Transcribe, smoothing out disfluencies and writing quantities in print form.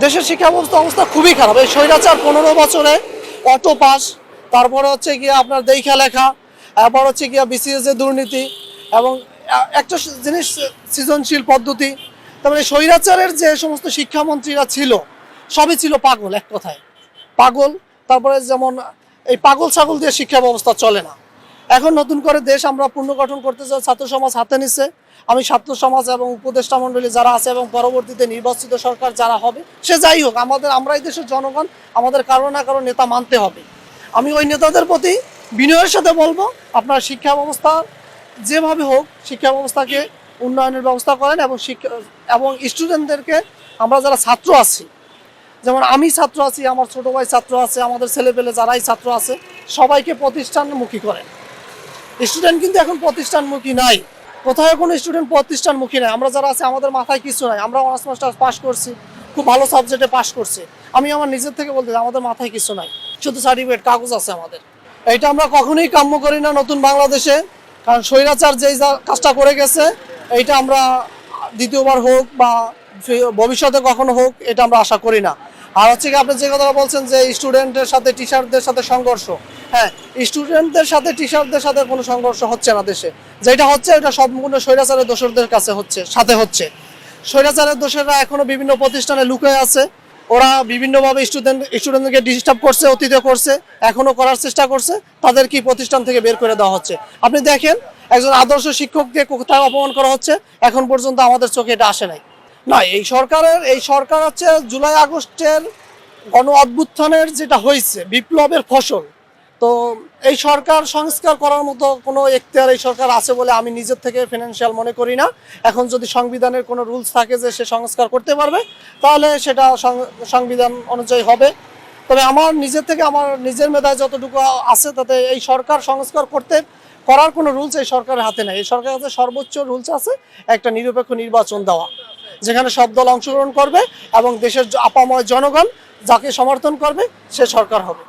দেশের শিক্ষা অবস্থা খুবই খারাপ। এই স্বৈরাচার 15 বছরে অটো পাস, তারপরে হচ্ছে গিয়ে আপনার দেখা লেখা, তারপর হচ্ছে গিয়ে বিসিএস এর দুর্নীতি, এবং একটা জিনিস সৃজনশীল পদ্ধতি। তারপরে স্বৈরাচারের যে সমস্ত শিক্ষামন্ত্রীরা ছিল সবই ছিল পাগল, এক কথায় পাগল। তারপরে যেমন এই পাগল ছাগল দিয়ে শিক্ষা ব্যবস্থা চলে না। এখন নতুন করে দেশ আমরা পুনর্গঠন করতে চাই, ছাত্র সমাজ হাতে নিচ্ছে। আমি ছাত্র সমাজ এবং উপদেষ্টা মণ্ডলী যারা আছে এবং পরবর্তীতে নির্বাচিত সরকার যারা হবে, সে যাই হোক, আমরাই দেশের জনগণ, আমাদের কারো না কারো নেতা মানতে হবে। আমি ওই নেতাদের প্রতি বিনয়ের সাথে বলবো, আপনার শিক্ষা ব্যবস্থা যেভাবে হোক শিক্ষা ব্যবস্থাকে উন্নয়নের ব্যবস্থা করেন, এবং স্টুডেন্টদেরকে, আমরা যারা ছাত্র আছি, যেমন আমি ছাত্র আছি, আমার ছোট ভাই ছাত্র আছে, আমাদের ছেলেপেলে যারাই ছাত্র আছে, সবাইকে প্রতিষ্ঠানমুখী করেন। স্টুডেন্ট কিন্তু এখন প্রতিষ্ঠানমুখী নাই, কোথায় কোনো স্টুডেন্ট প্রতিষ্ঠানমুখী নাই। আমরা যারা আছে আমাদের মাথায় কিছু নাই, আমরা অনার্স মাস্টার্স পাস করছি, খুব ভালো সাবজেক্টে পাস করছি। আমি আমার নিজের থেকে বলতে আমাদের মাথায় কিছু নাই, শুধু সার্টিফিকেট কাগজ আছে আমাদের। এইটা আমরা কখনোই কাম্য করি না নতুন বাংলাদেশে, কারণ স্বৈরাচার যেই কাজটা করে গেছে, এইটা আমরা দ্বিতীয়বার হোক বা ভবিষ্যতে কখনো হোক, এটা আমরা আশা করি না। আর হচ্ছে কি, আপনি যে কথাটা বলছেন যে স্টুডেন্টের সাথে টিচারদের সাথে সংঘর্ষ, হ্যাঁ, স্টুডেন্টদের সাথে টিচারদের সাথে কোনো সংঘর্ষ হচ্ছে না দেশে। যেটা হচ্ছে এটা সম্পূর্ণ স্বৈরাচারের দোসরদের কাছে হচ্ছে। স্বৈরাচারের দোসররা এখনো বিভিন্ন প্রতিষ্ঠানে লুকিয়ে আছে। ওরা বিভিন্নভাবে স্টুডেন্টদেরকে ডিস্টার্ব করছে, অতীতে করছে, এখনো করার চেষ্টা করছে। তাদের কি প্রতিষ্ঠান থেকে বের করে দেওয়া হচ্ছে। আপনি দেখেন, একজন আদর্শ শিক্ষককে কোথায় অপমান করা হচ্ছে, এখন পর্যন্ত আমাদের চোখে এটা আসে নাই। না, এই সরকার হচ্ছে জুলাই আগস্টের গণ অভ্যুত্থানের যেটা হয়েছে বিপ্লবের ফসল। তো এই সরকার সংস্কার করার মতো কোনো এখতিয়ার এই সরকার আছে বলে আমি নিজের থেকে ফিনান্সিয়াল মনে করি না। এখন যদি সংবিধানের কোনো রুলস থাকে যে সে সংস্কার করতে পারবে, তাহলে সেটা সংবিধান অনুযায়ী হবে। তবে আমার নিজের মেধায় যতটুকু আছে, তাতে এই সরকার সংস্কার করার কোনো রুলস এই সরকারের হাতে নেই। এই সরকারের হাতে সর্বোচ্চ রুলস আছে একটা নিরপেক্ষ নির্বাচন দেওয়া, যেখানে সব দল অংশগ্রহণ করবে এবং দেশের আপাময় জনগণ যাকে সমর্থন করবে সে সরকার হবে।